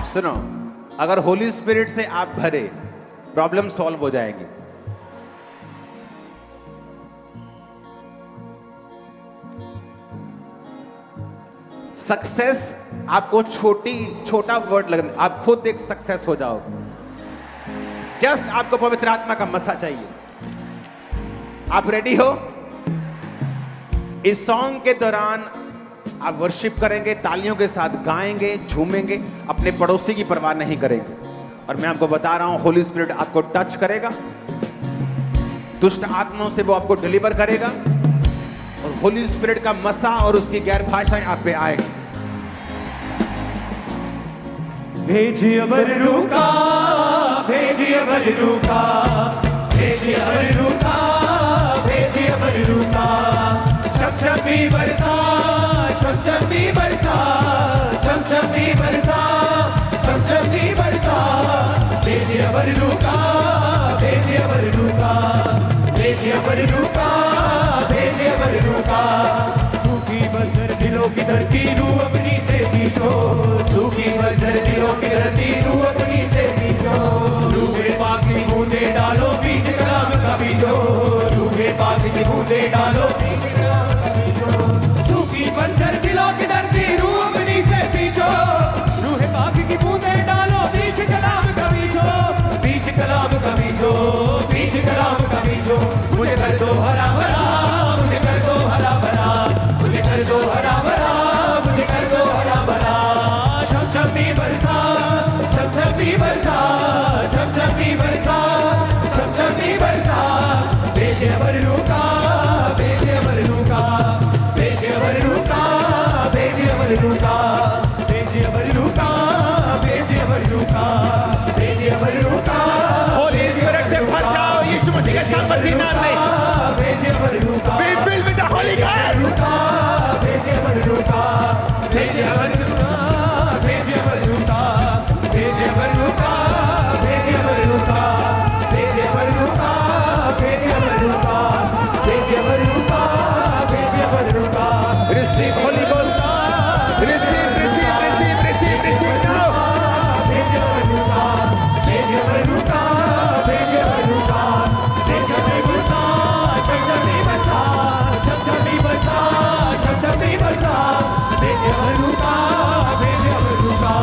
सुनो, अगर होली स्पिरिट से आप भरे, प्रॉब्लम सॉल्व हो जाएंगी। सक्सेस आपको छोटा वर्ड लगना, आप खुद एक सक्सेस हो जाओ। जस्ट आपको पवित्र आत्मा का मसा चाहिए। आप रेडी हो? इस सॉन्ग के दौरान आप वर्शिप करेंगे, तालियों के साथ गाएंगे, झूमेंगे, अपने पड़ोसी की परवाह नहीं करेंगे। और मैं आपको बता रहा हूं, होली स्पिरिट आपको टच करेगा, दुष्ट आत्माओं से वो आपको डिलीवर करेगा, और होली स्पिरिट का मसा और उसकी गैर भाषाएं आप पे आएगी। भेजिए बररूका, भेजिए बररूका, भेजिए बररूका, भेजिए बररूका। चमचमी बरसा, चमचमी बरसा, चमचमी बरसा, चमचमी बरसा। भेजिए बररूका, भेजिए बररूका, भेजिए बररूका, भेजिए बररूका। सूखी बंजर दिलों की धरती रूह अपनी से सींचो, सूखी बंजर दिलों की धरती रूह अपनी से सींचो। रूहे पाक की बूंदे डालो, बीज कलाम का बीजो, रूहे पाक की बूंदे डालो, बीज कलाम का बीजो। सूखी बंजर दिलों की धरती रूह अपनी से सींचो, रूहे पाक की बूंदे डालो, बीज कलाम का बीजो, बीज कलाम का बीजो, बीज कलाम का बीजो। मुझे कर दो हरा भरा, मुझे कर दो हरा भरा, मुझे कर दो हरा भरा, मुझे कर दो हरा भरा। चमचमी बरसा, चमचमी बरसा, चमचमी बरसा, चमचमी बरसा। भेजिए बररूका, भेजिए बररूका, भेजिए बररूका, भेजिए बररूका, भेजिए बररूका, भेजिए बररूका, भेजिए बररूका। होली स्पिरिट से भर जाओ, यीशु मसीह के सामर्थी नाम में। भेजिए बररूका, Be filled with the Holy Ghost. भेजिए बररूका, भेजिए बररूका, भेजिए बररूका, भेजिए बररूका, भेजिए बररूका, भेजिए बररूका, भेजिए बररूका, भेजिए बररूका, भेजिए बररूका। Receive Holy Ghost. Receive, receive, receive, receive, receive now. भेजिए बररूका, भेजिए बररूका, भेजिए बररूका, भेजिए बररूका। चमचमी बरसा, चमचमी बरसा, चमचमी बरसा। भेजिए बररूका, भेजिए बररूका,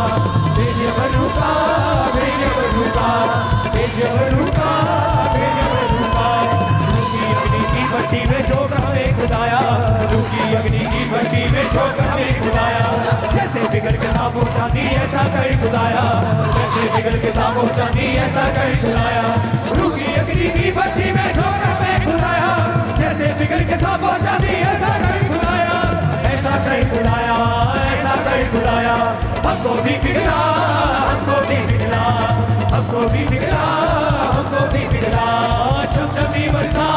भेजिए बररूका, भेजिए बररूका, भेजिए बररूका, भेजिए बररूका। रूखी अग्नि की भट्टी में झोंक हमें खुदाया, रूखी अग्नि की भट्टी में झोंक हमें खुदाया। जैसे बिगड़ के सांप हो जाती ऐसा कर खुदाया, जैसे बिगड़ के सांप हो जाती ऐसा कर खुदाया। रूखी अग्नि की भट्टी में झोंक हमें खुदाया, जैसे बिगड़ के सांप हो जाती ऐसा कर खुदाया, ऐसा कर खुदाया, ऐसा कर खुदाया। हमको भी पिघला, हमको भी पिघला, हमको भी पिघला, हमको भी पिघला। चमचमी बरसा,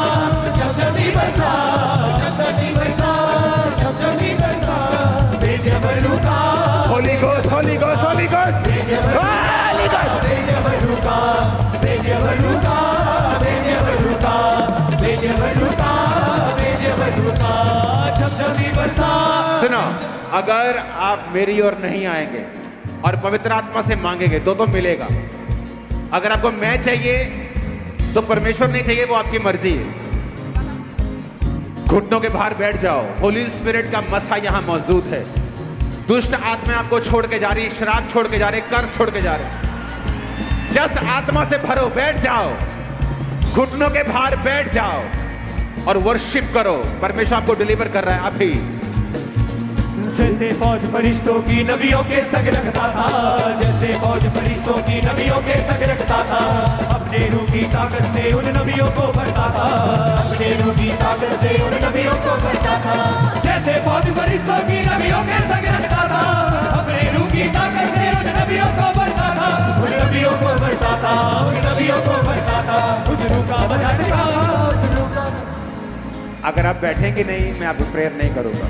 चमचमी बरसा, चमचमी बरसा, चमचमी बरसा। भेजिए बररूका, Holy Ghost, Holy Ghost, Holy Ghost. भेजिए Holy Ghost. भेजिए बररूका, भेजिए बररूका, भेजिए बररूका, भेजिए बररूका, भेजिए बररूका। चमचमी बरसा। सुनो, अगर आप मेरी ओर नहीं आएंगे और पवित्र आत्मा से मांगेंगे तो मिलेगा। अगर आपको मैं चाहिए तो परमेश्वर नहीं चाहिए, वो आपकी मर्जी है। घुटनों के बाहर बैठ जाओ, होली स्पिरिट का मसा यहां मौजूद है। दुष्ट आत्मा आपको छोड़ के जा रही, शराब छोड़ के जा रहे, कर्ज छोड़ के जा रहे। जस्ट आत्मा से भरो, बैठ जाओ, घुटनों के बाहर बैठ जाओ और वर्शिप करो। परमेश्वर आपको डिलीवर कर रहा है अभी। जैसे फौज फरिश्तों की नबियों के संग रखता था, जैसे फौज फरिश्तों की नबियों के संग रखता था। अपने रूह की ताकत से उन नबियों को भरता था, अपने रूह की ताकत से उन नबियों को भरता था। जैसे फौज फरिश्तों की नबियों के संग रखता था, अपने रूह की ताकत से उन नबियों को भरता था, उन नबियों को भरता था, उन नबियों को भरता था। उस रूह का मजा चखा, उस रूह का। अगर आप बैठेंगे नहीं, मैं आपको प्रेयर नहीं करूंगा।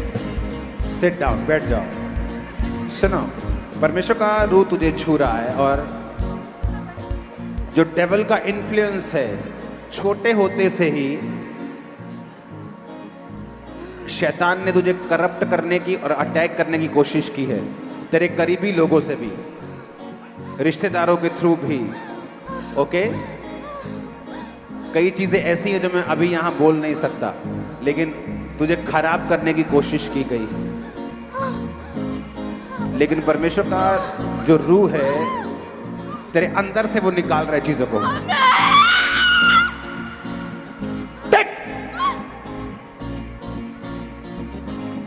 सिट डाउन, बैठ जाओ। सुनो, परमेश्वर का रूह तुझे छू रहा है, और जो डेविल का इन्फ्लुएंस है, छोटे होते से ही शैतान ने तुझे करप्ट करने की और अटैक करने की कोशिश की है, तेरे करीबी लोगों से भी। रिश्तेदारों के थ्रू भी, ओके। कई चीजें ऐसी हैं जो मैं अभी यहां बोल नहीं सकता, लेकिन तुझे खराब करने की कोशिश की गई, लेकिन परमेश्वर का जो रूह है तेरे अंदर से वो निकाल रहा है चीजों को।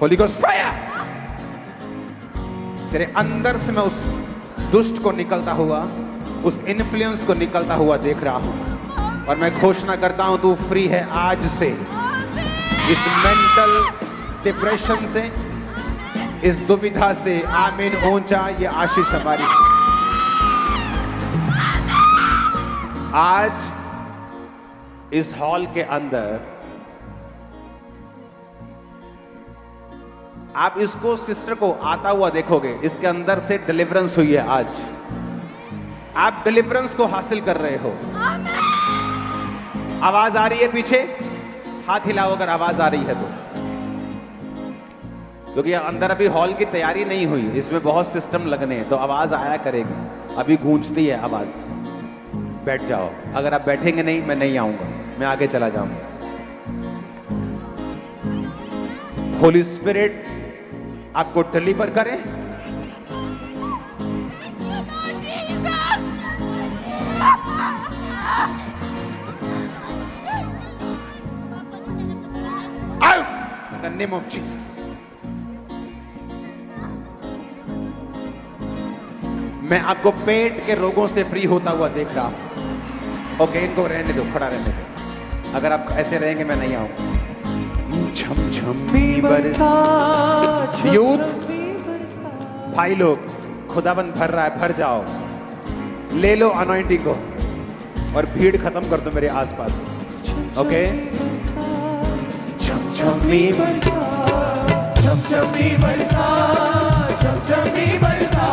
Holi ghost fire! तेरे अंदर से मैं उस दुष्ट को निकलता हुआ, उस इन्फ्लुएंस को निकलता हुआ देख रहा हूं, और मैं घोषणा करता हूं तू फ्री है आज से इस मेंटल डिप्रेशन से, इस दुविधा से। आमीन। ऊंचा ये आशीष हमारी। आज इस हॉल के अंदर आप इसको, सिस्टर को आता हुआ देखोगे, इसके अंदर से डिलीवरेंस हुई है। आज आप डिलीवरेंस को हासिल कर रहे हो। आवाज आ रही है पीछे? हाथ हिलाओ अगर आवाज आ रही है तो, क्योंकि अंदर अभी हॉल की तैयारी नहीं हुई, इसमें बहुत सिस्टम लगने हैं, तो आवाज आया करेगी। अभी गूंजती है आवाज। बैठ जाओ। अगर आप बैठेंगे नहीं, मैं नहीं आऊंगा, मैं आगे चला जाऊंगा। होली स्पिरिट आपको डिलीवर करे। Out in the name of Jesus. मैं आपको पेट के रोगों से फ्री होता हुआ देख रहा हूं। ओके, इनको रहने दो, खड़ा रहने दो। अगर आप ऐसे रहेंगे मैं नहीं आऊंगा। छम छम बरसा। यूथ भाई लोग, खुदाबंद भर रहा है, भर जाओ, ले लो अनॉइंटिंग को और भीड़ खत्म कर दो मेरे आसपास। ओके, छमछमी बरसा, छमछमी बरसा, छमछमी बरसा,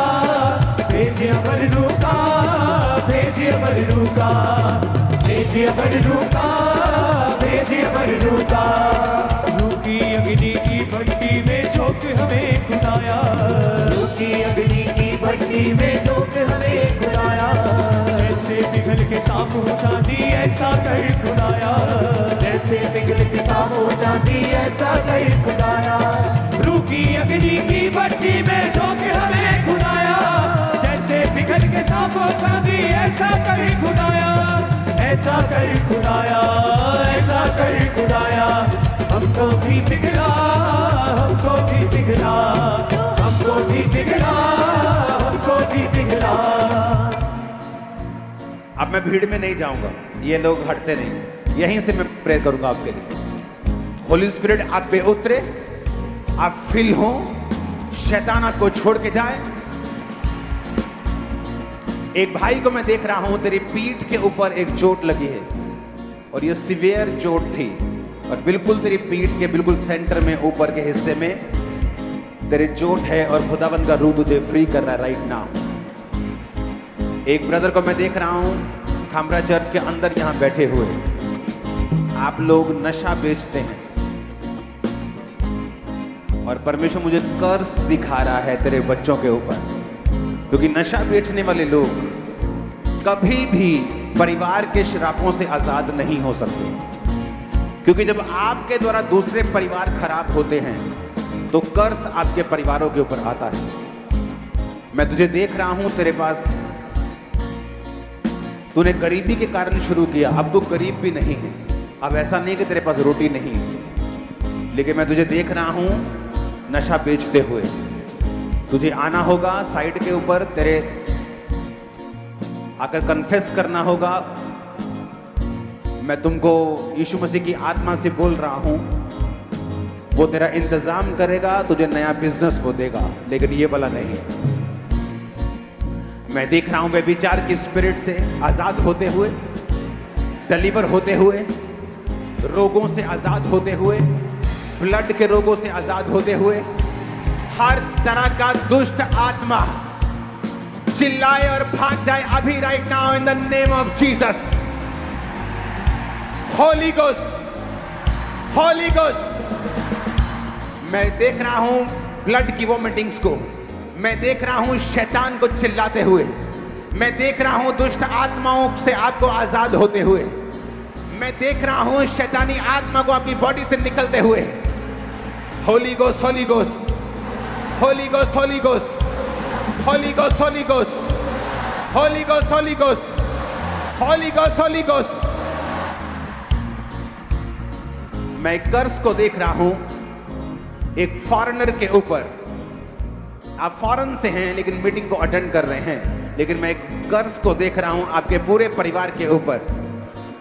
भेजिए बरलूका, भेजिए बरलूका, भेजिए बरलूका, भेजिए बरलूका। रूकी अग्नि की भट्टी में झोंक हमें खुदाया, रूकी अग्नि की भट्टी में झोंक हमें खुदाया। जैसे पिघल के साफ हो चांदी ऐसा कर खुदाया, जैसे पिघल के साफ हो चांदी ऐसा कर खुदाया। रूकी अग्नि की भट्टी में झोंक हमें खुदाया, जैसे पिघल के साफ हो चांदी ऐसा कर खुदाया, ऐसा कर खुदाया, ऐसा कर खुदाया। हमको भी पिघला, हमको भी पिघला, हमको भी पिघला, हमको भी पिघला। अब मैं भीड़ में नहीं जाऊंगा, ये लोग हटते नहीं, यहीं से मैं प्रेयर करूंगा आपके लिए। होली स्पिरिट आप पे उतरे, आप फिल हो, शैतान आपको छोड़ के जाए। एक भाई को मैं देख रहा हूं, तेरी पीठ के ऊपर एक चोट लगी है, और ये सीवियर चोट थी, और बिल्कुल तेरी पीठ के बिल्कुल सेंटर में ऊपर के हिस्से में तेरे चोट है, और खुदावंद का रूह तुझे फ्री कर रहा है राइट नाउ। एक ब्रदर को मैं देख रहा हूं खामरा चर्च के अंदर यहां बैठे हुए। आप लोग नशा बेचते हैं, और परमेश्वर मुझे कर्स दिखा रहा है तेरे बच्चों के ऊपर, क्योंकि नशा बेचने वाले लोग कभी भी परिवार के श्रापों से आजाद नहीं हो सकते, क्योंकि जब आपके द्वारा दूसरे परिवार खराब होते हैं तो कर्स आपके परिवारों के ऊपर आता है। मैं तुझे देख रहा हूं, तेरे पास, तूने गरीबी के कारण शुरू किया, अब तू गरीब भी नहीं है। अब ऐसा नहीं कि तेरे पास रोटी नहीं है, लेकिन मैं तुझे देख रहा हूं नशा बेचते हुए। तुझे आना होगा साइड के ऊपर, तेरे आकर कन्फेस करना होगा। मैं तुमको यीशु मसीह की आत्मा से बोल रहा हूं, वो तेरा इंतजाम करेगा, तुझे नया बिजनेस वो देगा, लेकिन ये वाला नहीं। मैं देख रहा हूं व्यभिचार की स्पिरिट से आजाद होते हुए, डिलीवर होते हुए, रोगों से आजाद होते हुए, ब्लड के रोगों से आजाद होते हुए। हर तरह का दुष्ट आत्मा चिल्लाए और भाग जाए अभी right now in the name of Jesus. Holi ghost, holy ghost. मैं देख रहा हूं ब्लड की वोमिटिंग्स को, मैं देख रहा हूं शैतान को चिल्लाते हुए, मैं देख रहा हूं दुष्ट आत्माओं से आपको आजाद होते हुए। मैं देख रहा हूं शैतानी आत्मा को आपकी बॉडी से निकलते हुए। Holi ghost, holy ghost, holy ghost, holy ghost, holy ghost, holy ghost, holy ghost, holy ghost, holy ghost, holy ghost. मैं कर्स को देख रहा हूं एक फॉरेनर के ऊपर। आप फॉरेन से हैं लेकिन मीटिंग को अटेंड कर रहे हैं, लेकिन मैं एक कर्स को देख रहा हूं आपके पूरे परिवार के ऊपर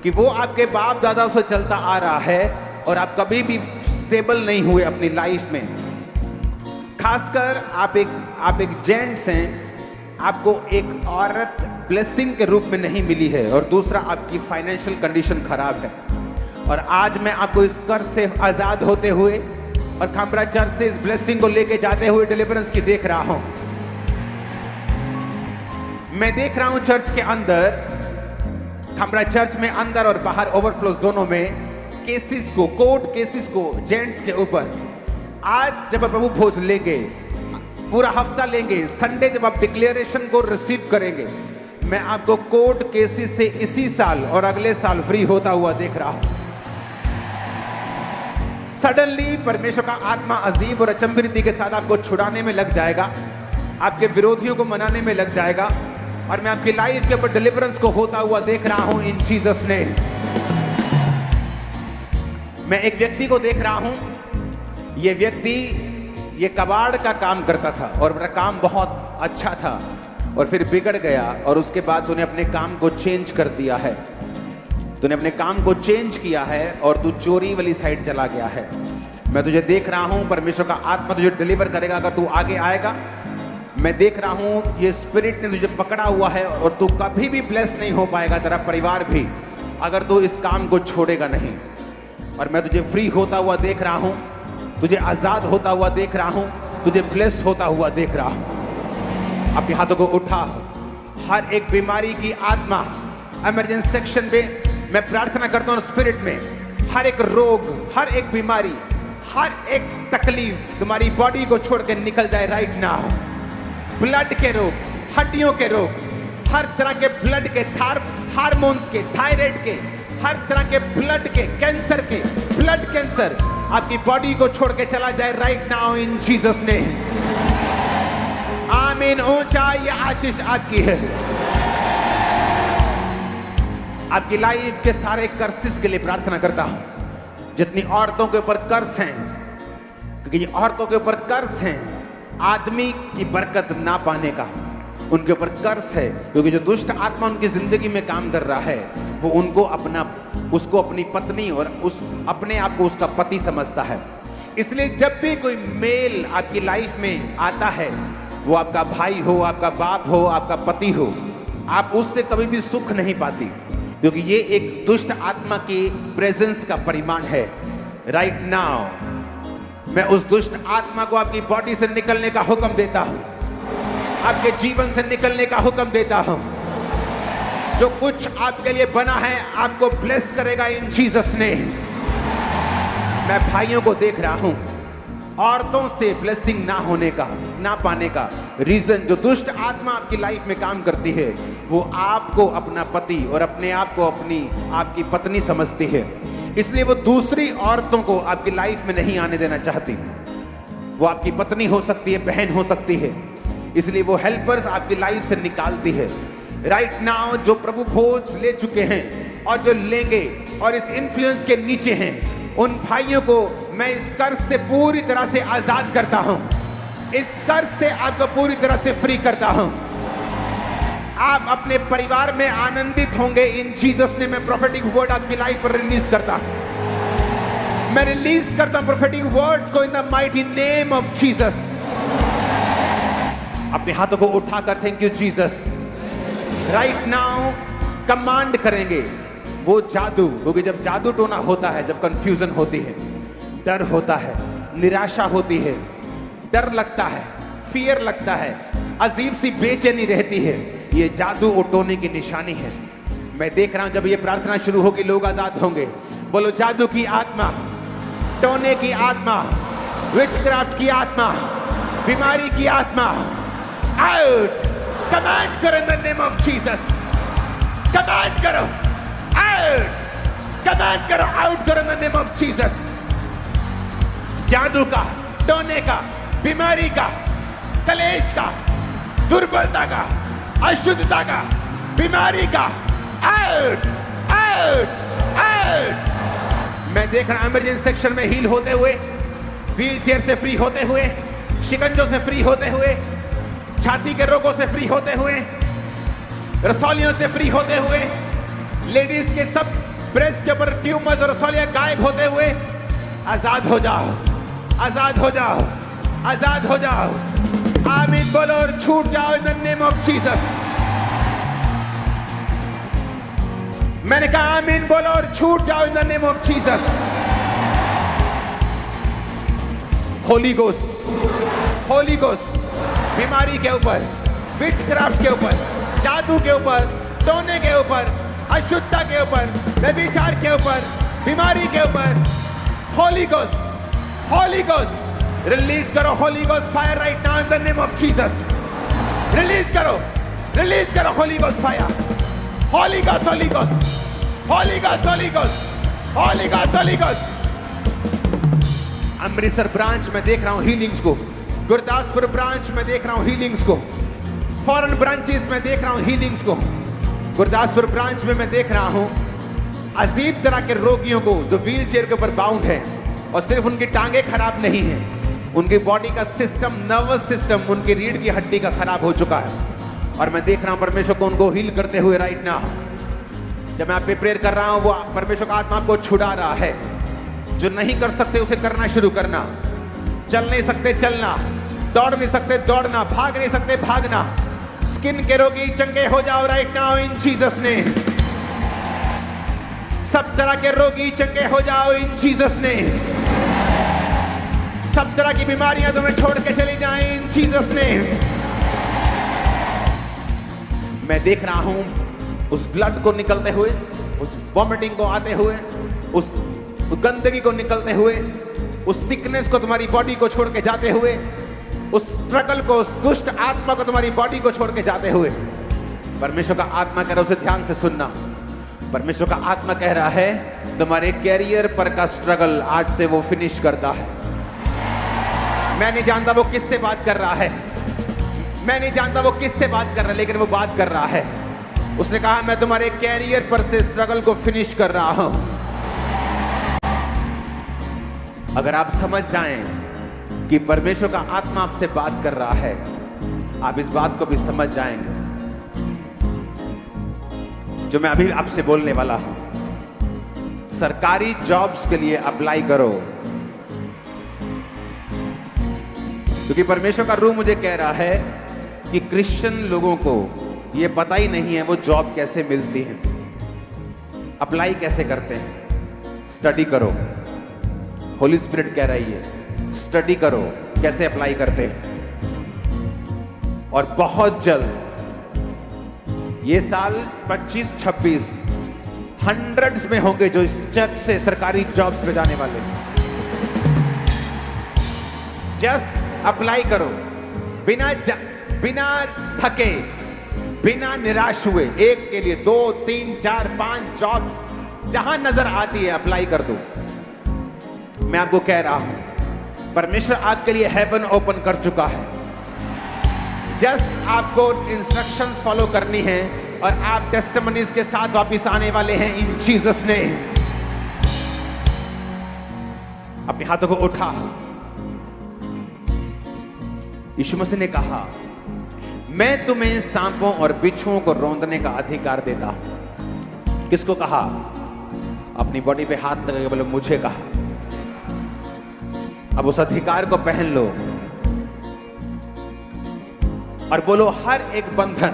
कि वो आपके बाप दादा से चलता आ रहा है और आप कभी भी स्टेबल नहीं हुए अपनी लाइफ में। खासकर आप एक जेंट्स हैं, आपको एक औरत ब्लेसिंग के रूप में नहीं मिली है, और दूसरा आपकी फाइनेंशियल कंडीशन खराब है। और आज मैं आपको इस कर्ज से आजाद होते हुए और खामरा चर्च से इस ब्लेसिंग को लेके जाते हुए डिलीवरेंस की देख रहा हूं। मैं देख रहा हूं चर्च के अंदर, खामरा चर्च में अंदर और बाहर ओवरफ्लोज दोनों में केसेस को, कोर्ट केसेस को जेंट्स के ऊपर। आज जब आप प्रभु भोज लेंगे, पूरा हफ्ता लेंगे, संडे जब आप डिक्लेरेशन को रिसीव करेंगे, मैं आपको कोर्ट केसेस से इसी साल और अगले साल फ्री होता हुआ देख रहा हूं। सडनली परमेश्वर का आत्मा अजीब और अचंभित रीति के साथ आपको छुड़ाने में लग जाएगा, आपके विरोधियों को मनाने में लग जाएगा, और मैं आपकी लाइफ के ऊपर डिलीवरेंस को होता हुआ देख रहा हूं इन जीसस नेम। मैं एक व्यक्ति को देख रहा हूं, ये व्यक्ति ये कबाड़ का काम करता था और मेरा काम बहुत अच्छा था, और फिर बिगड़ गया, और उसके बाद तूने अपने काम को चेंज कर दिया है। तूने अपने काम को चेंज किया है और तू चोरी वाली साइड चला गया है। मैं तुझे देख रहा हूं, परमेश्वर का आत्मा तुझे डिलीवर करेगा अगर तू आगे आएगा। मैं देख रहा हूं ये स्पिरिट ने तुझे पकड़ा हुआ है और तू कभी भी ब्लेस नहीं हो पाएगा, तेरा परिवार भी, अगर तू इस काम को छोड़ेगा नहीं। और मैं तुझे फ्री होता हुआ देख रहा हूं, तुझे आजाद होता हुआ देख रहा हूं, तुझे ब्लेस होता हुआ देख रहा हूं। अपने हाथों को उठा। हर एक बीमारी की आत्मा इमरजेंसी सेक्शन पे मैं प्रार्थना करता हूं स्पिरिट में, हर एक रोग, हर एक बीमारी, हर एक तकलीफ तुम्हारी बॉडी को छोड़ के निकल जाए राइट नाउ। ब्लड के रोग, हड्डियों के रोग, हर तरह के ब्लड के, हार्मोन्स के, थायराइड के, हर तरह के ब्लड के, कैंसर के, ब्लड कैंसर आपकी बॉडी को छोड़ के चला जाए राइट नाउ इन जीसस नेम। आमीन। ऊंचा ये आशीष आपकी है। आपकी लाइफ के सारे कर्सेस के लिए प्रार्थना करता हूं। जितनी औरतों के ऊपर कर्ज हैं, क्योंकि ये औरतों के ऊपर कर्ज हैं, आदमी की बरकत ना पाने का उनके ऊपर कर्ज है, क्योंकि जो दुष्ट आत्मा उनकी जिंदगी में काम कर रहा है वो उनको उसको अपनी पत्नी और अपने आप को उसका पति समझता है। इसलिए जब भी कोई मेल आपकी लाइफ में आता है, वो आपका भाई हो, आपका बाप हो, आपका पति हो, आप उससे कभी भी सुख नहीं पाती, क्योंकि ये एक दुष्ट आत्मा की प्रेजेंस का परिमाण है। राइट नाउ मैं उस दुष्ट आत्मा को आपकी बॉडी से निकलने का हुक्म देता हूं, आपके जीवन से निकलने का हुक्म देता हूं। जो कुछ आपके लिए बना है आपको ब्लेस करेगा इन जीसस नेम। मैं भाइयों को देख रहा हूं, औरतों से ब्लेसिंग ना होने का, ना पाने का रीजन, जो दुष्ट आत्मा आपकी लाइफ में काम करती है, वो आपको अपना पति और अपने आप को आपकी पत्नी समझती है। इसलिए वो दूसरी औरतों को आपकी लाइफ में नहीं आने देना चाहती। वो आपकी पत्नी हो सकती है, बहन हो सकती है, इसलिए वो हेल्पर्स आपकी लाइफ से निकालती है। राइट नाउ जो प्रभु भोज ले चुके हैं और जो लेंगे और इस इन्फ्लुएंस के नीचे हैं, उन भाइयों को मैं इस कर्ज से पूरी तरह से आजाद करता हूं। इस कर्ज से आपको पूरी तरह से फ्री करता हूं। आप अपने परिवार में आनंदित होंगे इन जीसस ने। मैं प्रोफेटिक वर्ड आपकी लाइफ पर रिलीज करता हूं। मैं रिलीज करता हूं प्रोफेटिक वर्ड्स को in the mighty name of Jesus. अपने हाथों को उठाकर thank you Jesus. Right now command करेंगे वो जादू, क्योंकि जब जादू टोना होता है, जब कंफ्यूजन होती है, डर होता है, निराशा होती है, डर लगता है, फियर लगता है, अजीब सी बेचैनी रहती है, ये जादू और टोने की निशानी है। मैं देख रहा हूं जब ये प्रार्थना शुरू होगी लोग आजाद होंगे। बोलो जादू की आत्मा, टोने की आत्मा, विचक्राफ्ट की आत्मा, बीमारी की आत्मा, आउट, कमांड करो in the name of Jesus, command करो आउट, कमांड करो आउट करो in the name of Jesus. जादू का, टोने का, बीमारी का, कलेश का, दुर्बलता का, अशुद्धता का, बीमारी का, आउट आउट आउट। मैं देख रहा हूं इमरजेंसी सेक्शन में हील होते हुए, व्हील चेयर से फ्री होते हुए, शिकंजों से फ्री होते हुए, छाती के रोगों से फ्री होते हुए, रसौलियों से फ्री होते हुए, लेडीज के सब ब्रेस्ट के ऊपर ट्यूमर्स और रसौलियां गायब होते हुए। आजाद हो जाओ, आजाद हो जाओ, आजाद हो जाओ। आमीन बोलो और छूट जाओ इन द नेम ऑफ जीसस। मैंने कहा आमीन बोलो और छूट जाओ इन the name of Jesus. Holi ghost, holy ghost बीमारी के ऊपर, विचक्राफ्ट के ऊपर, जादू के ऊपर, टोने के ऊपर, अशुद्धता के ऊपर, व्यभिचार के ऊपर, बीमारी के ऊपर, holy ghost, holy ghost release करो। Holy ghost fire right now in the name of Jesus. Release करो, रिलीज करो holy ghost fire. Holy ghost, holy ghost, holy ghost, holy ghost, holy ghost, holy ghost. Amritsar branch में देख रहा हूं healings को, Gurdaspur branch में देख रहा हूं हीलिंग्स को, फॉरेन ब्रांचेस में देख रहा हूं हीलिंग्स को। गुरदासपुर ब्रांच में मैं देख रहा हूं अजीब तरह के रोगियों को जो व्हील चेयर के ऊपर बाउंड है, और सिर्फ उनकी टांगे खराब नहीं है, उनकी बॉडी का सिस्टम, नर्वस सिस्टम, उनकी रीढ़ की हड्डी का खराब हो चुका है। और मैं देख रहा हूं परमेश्वर को उनको हील करते हुए राइट नाउ। जब मैं आप पे प्रेयर कर रहा हूं, वो परमेश्वर का आत्मा आपको छुड़ा रहा है। जो नहीं कर सकते उसे करना शुरू करना, चल नहीं सकते चलना, दौड़ नहीं सकते दौड़ना, भाग नहीं सकते भागना। स्किन के रोगी चंगे हो जाओ राइट नाउ इन जीसस नेम। सब तरह के रोगी चंगे हो जाओ इन जीसस नेम। सब तरह की बीमारियां तुम्हें छोड़ के चली जाएं इन जीसस नेम। मैं देख रहा हूं उस ब्लड को निकलते हुए, उस वॉमिटिंग को आते हुए, उस गंदगी को निकलते हुए, उस सिकनेस को तुम्हारी बॉडी को छोड़ के जाते हुए, उस स्ट्रगल को, उस दुष्ट आत्मा को तुम्हारी बॉडी को छोड़ के जाते हुए। परमेश्वर का आत्मा कह रहा है उसे ध्यान से सुनना। परमेश्वर का आत्मा कह रहा है तुम्हारे कैरियर पर का स्ट्रगल आज से वो फिनिश करता है। मैं नहीं जानता वो किससे बात कर रहा है, मैं नहीं जानता वो किससे बात कर रहा है, लेकिन वो बात कर रहा है। उसने कहा मैं तुम्हारे कैरियर पर से स्ट्रगल को फिनिश कर रहा हूं। अगर आप समझ जाएं कि परमेश्वर का आत्मा आपसे बात कर रहा है, आप इस बात को भी समझ जाएंगे जो मैं अभी आपसे बोलने वाला हूं। सरकारी जॉब्स के लिए अप्लाई करो, क्योंकि परमेश्वर का रूह मुझे कह रहा है कि क्रिश्चियन लोगों को यह पता ही नहीं है वो जॉब कैसे मिलती है, अप्लाई कैसे करते हैं। स्टडी करो, होली स्पिरिट कह रही है स्टडी करो कैसे अप्लाई करते हैं। और बहुत जल्द ये साल 25-26 हंड्रेड्स में होंगे जो इस चर्च से सरकारी जॉब्स पे जाने वाले। जस्ट अप्लाई करो, बिना थके, बिना निराश हुए। एक के लिए 2, 3, 4, 5 जॉब्स जहां नजर आती है अप्लाई कर दो। मैं आपको कह रहा हूं परमेश्वर आपके लिए हेवन ओपन कर चुका है। जस्ट आपको इंस्ट्रक्शंस फॉलो करनी है और आप टेस्टिमनीज के साथ वापस आने वाले हैं इन जीसस ने। अपने हाथों को उठा। यीशु मसीह ने कहा मैं तुम्हें सांपों और बिच्छुओं को रौंदने का अधिकार देता हूं। किसको कहा? अपनी बॉडी पे हाथ लगा के बोलो मुझे कहा। अब उस अधिकार को पहन लो और बोलो हर एक बंधन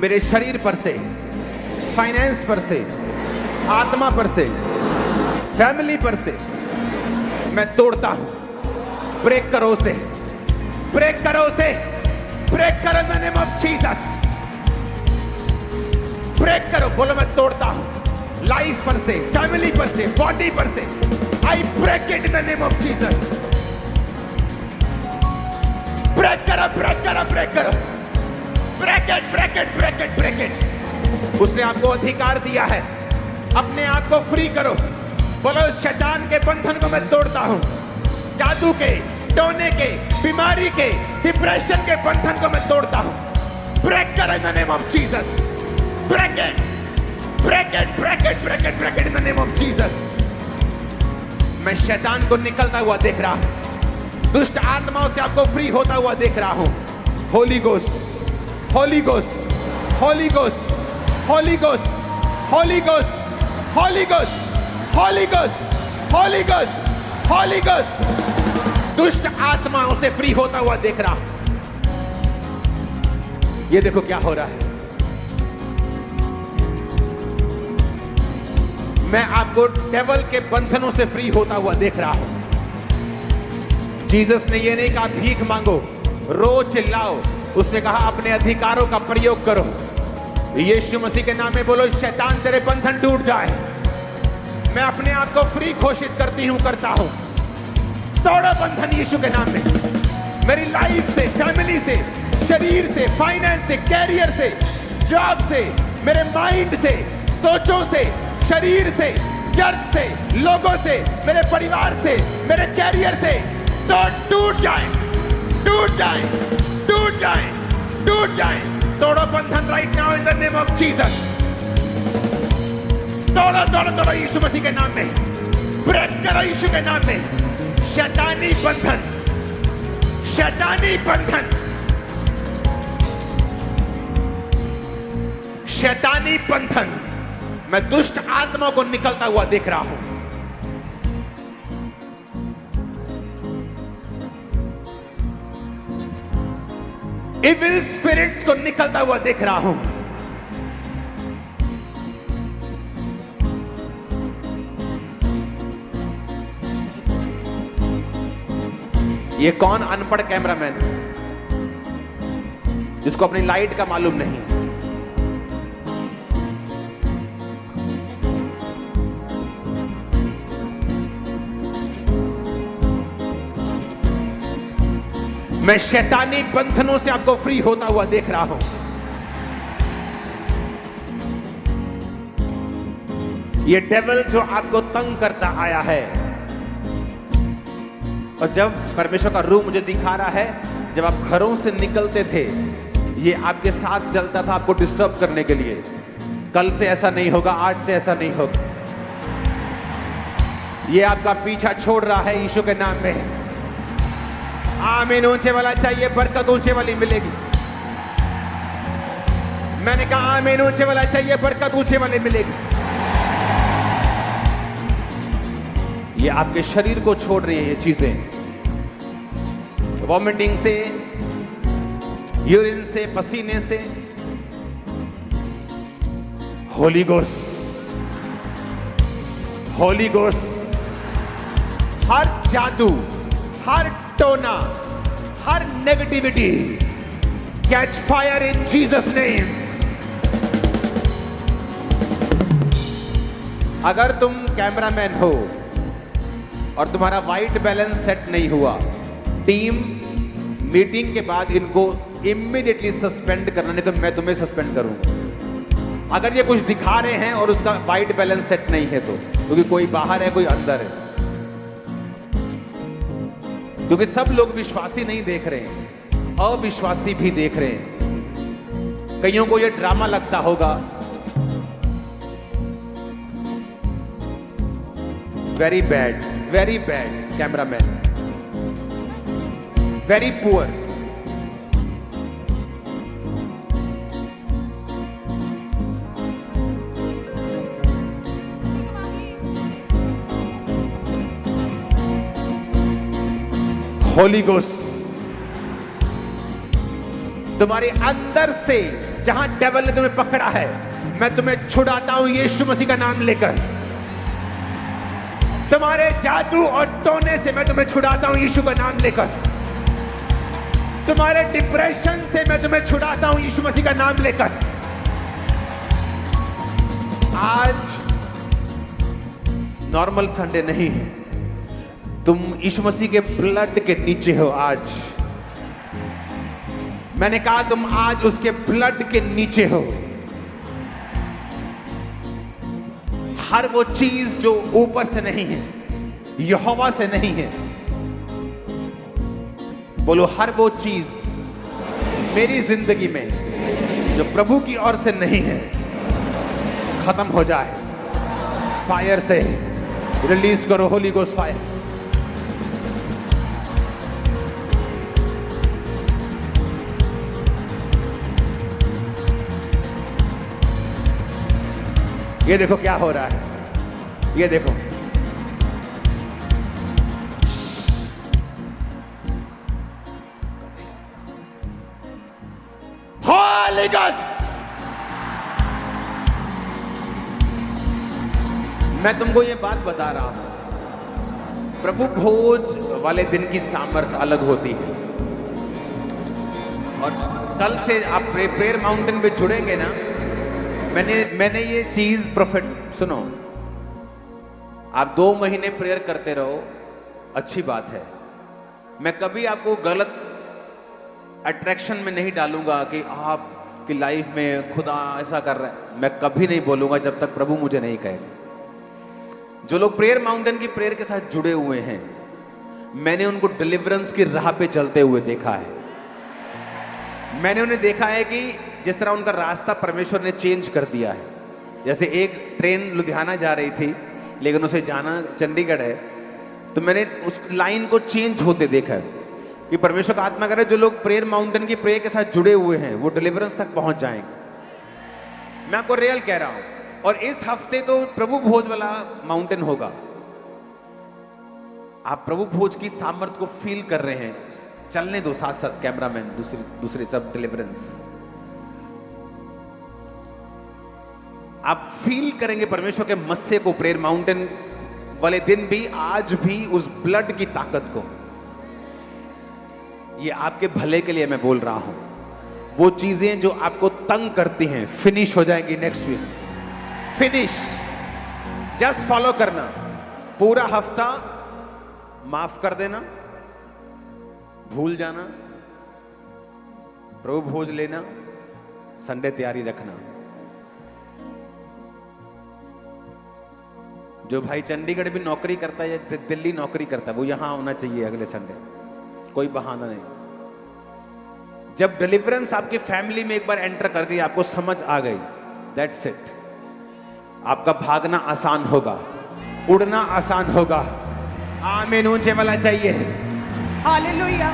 मेरे शरीर पर से, फाइनेंस पर से, आत्मा पर से, फैमिली पर से मैं तोड़ता हूं। ब्रेक करो उसे, ब्रेक करो उसे, ब्रेक करो in the name of Jesus. Break करो, बोलो मैं तोड़ता हूं लाइफ पर से, फैमिली पर से, बॉडी पर से। I break it in the name of Jesus. Break करो, ब्रेक करो, ब्रेक करो, ब्रैकेट ब्रैकेट ब्रैकेट ब्रैकेट। उसने आपको अधिकार दिया है, अपने आप को फ्री करो। बोलो शैतान के बंधन को मैं तोड़ता हूं, जादू के, टोने के, बीमारी के, डिप्रेशन के बंधन को मैं तोड़ता हूं। ब्रेक कर इन the name of Jesus. Bracket bracket bracket bracket bracket in the name of Jesus. मैं शैतान को निकलता हुआ देख रहा हूं, दुष्ट आत्माओं से आपको फ्री होता हुआ देख रहा हूं। Holi ghost, holy ghost, holy ghost, holy ghost, holy ghost, holy ghost, holy ghost, holy ghost, holy ghost. दुष्ट आत्माओं से फ्री होता हुआ देख रहा हूं। ये देखो क्या हो रहा है। मैं आपको डेविल के बंधनों से फ्री होता हुआ देख रहा हूं। जीसस ने ये नहीं कहा भीख मांगो, रो चिल्लाओ, उसने कहा अपने अधिकारों का प्रयोग करो। यीशु मसीह के नाम में बोलो शैतान तेरे बंधन टूट जाए। मैं अपने आप को फ्री घोषित करता हूं। तोड़ो बंधन यीशु के नाम में। मेरी लाइफ से, फैमिली से, शरीर से, फाइनेंस से, कैरियर से, जॉब से, मेरे माइंड से, सोचों से, शरीर से, चर्च से, लोगों से, मेरे परिवार से, मेरे कैरियर से, तो टूट जाए, टूट जाए, टूट जाए, टूट जाए। तोड़ो बंधन right now in the name of Jesus. तोड़ो तोड़ो तोड़ो यीशु मसीह के नाम में। ब्रेक करो यीशु के नाम में। शैतानी बंधन, शैतानी बंधन, शैतानी बंधन। मैं दुष्ट आत्मा को निकलता हुआ देख रहा हूं। इविल स्पिरिट्स को निकलता हुआ देख रहा हूं। ये कौन अनपढ़ कैमरामैन है जिसको अपनी लाइट का मालूम नहीं? मैं शैतानी बंधनों से आपको फ्री होता हुआ देख रहा हूं। ये डेविल जो आपको तंग करता आया है, और जब परमेश्वर का रूह मुझे दिखा रहा है, जब आप घरों से निकलते थे ये आपके साथ चलता था आपको डिस्टर्ब करने के लिए। कल से ऐसा नहीं होगा, आज से ऐसा नहीं होगा। ये आपका पीछा छोड़ रहा है यीशु के नाम में। आमीन। ऊंचे वाला चाहिए, बरकत ऊंचे वाली मिलेगी। मैंने कहा आमीन। ऊंचे वाला चाहिए, बरकत ऊंचे वाली मिलेगी। ये आपके शरीर को छोड़ रही है ये चीजें, वॉमिटिंग से, यूरिन से, पसीने से। Holy ghost, holy ghost. हर जादू, हर टोना, हर negativity catch fire in Jesus name. अगर तुम कैमरामैन हो और तुम्हारा वाइट बैलेंस सेट नहीं हुआ, टीम मीटिंग के बाद इनको इमीडिएटली सस्पेंड करना, नहीं तो मैं तुम्हें सस्पेंड करूंगा। अगर ये कुछ दिखा रहे हैं और उसका वाइट बैलेंस सेट नहीं है तो, क्योंकि कोई बाहर है कोई अंदर है। क्योंकि सब लोग विश्वासी नहीं देख रहे हैं, अविश्वासी भी देख रहे हैं। कईयों को यह ड्रामा लगता होगा। Very bad cameraman, very poor. Holi ghost तुम्हारे अंदर से, जहां डेविल ने तुम्हें पकड़ा है, मैं तुम्हें छुड़ाता हूं यीशु मसीह का नाम लेकर। तुम्हारे जादू और टोने से मैं तुम्हें छुड़ाता हूं यीशु का नाम लेकर। तुम्हारे डिप्रेशन से मैं तुम्हें छुड़ाता हूं यीशु मसीह का नाम लेकर। आज नॉर्मल संडे नहीं है, तुम यीशु मसीह के ब्लड के नीचे हो। आज मैंने कहा तुम आज उसके ब्लड के नीचे हो। हर वो चीज जो ऊपर से नहीं है, यहोवा से नहीं है, बोलो हर वो चीज मेरी जिंदगी में जो प्रभु की ओर से नहीं है, खत्म हो जाए। फायर से रिलीज करो, होली गोस्ट फायर। ये देखो क्या हो रहा है, ये देखो। होली गोस्ट। मैं तुमको ये बात बता रहा हूं, प्रभु भोज वाले दिन की सामर्थ्य अलग होती है। और कल से आप प्रेयर माउंटेन पे जुड़ेंगे ना, मैंने ये चीज प्रोफेट, सुनो, आप 2 महीने प्रेयर करते रहो, अच्छी बात है। मैं कभी आपको गलत अट्रैक्शन में नहीं डालूंगा कि आपकी लाइफ में खुदा ऐसा कर रहा है, मैं कभी नहीं बोलूंगा जब तक प्रभु मुझे नहीं कहेगा। जो लोग प्रेयर माउंटेन की प्रेयर के साथ जुड़े हुए हैं, मैंने उनको डिलीवरेंस की राह पे चलते हुए देखा है। मैंने उन्हें देखा है कि जिस तरह उनका रास्ता परमेश्वर ने चेंज कर दिया है। जैसे एक ट्रेन लुधियाना जा रही थी, लेकिन उसे जाना चंडीगढ़ है, तो मैंने उस लाइन को चेंज होते देखा है कि परमेश्वर का आत्मा करे जो लोग प्रेयर माउंटेन की प्रेयर के साथ जुड़े हुए हैं वो डिलीवरेंस तक पहुंच जाएंगे। मैं आपको रियल कह रहा हूं। और इस हफ्ते तो प्रभु भोज वाला माउंटेन होगा। आप प्रभु भोज की सामर्थ को फील कर रहे हैं, चलने दो साथ साथ कैमरामैन, दूसरे सब डिलीवरेंस आप फील करेंगे परमेश्वर के मस्से को प्रेयर माउंटेन वाले दिन भी, आज भी उस ब्लड की ताकत को। ये आपके भले के लिए मैं बोल रहा हूं। वो चीजें जो आपको तंग करती हैं फिनिश हो जाएंगी next week. Finish, just follow करना। पूरा हफ्ता माफ कर देना, भूल जाना, प्रभु भोज लेना, संडे तैयारी रखना। जो भाई चंडीगढ़ भी नौकरी करता है या दिल्ली नौकरी करता है, वो यहां होना चाहिए अगले संडे, कोई बहाना नहीं। जब डिलीवरेंस आपकी फैमिली में एक बार एंटर कर गई, आपको समझ आ गई, दैट्स इट। आपका भागना आसान होगा, उड़ना आसान होगा। आमीन ऊंचे वाला चाहिए। हालेलुया।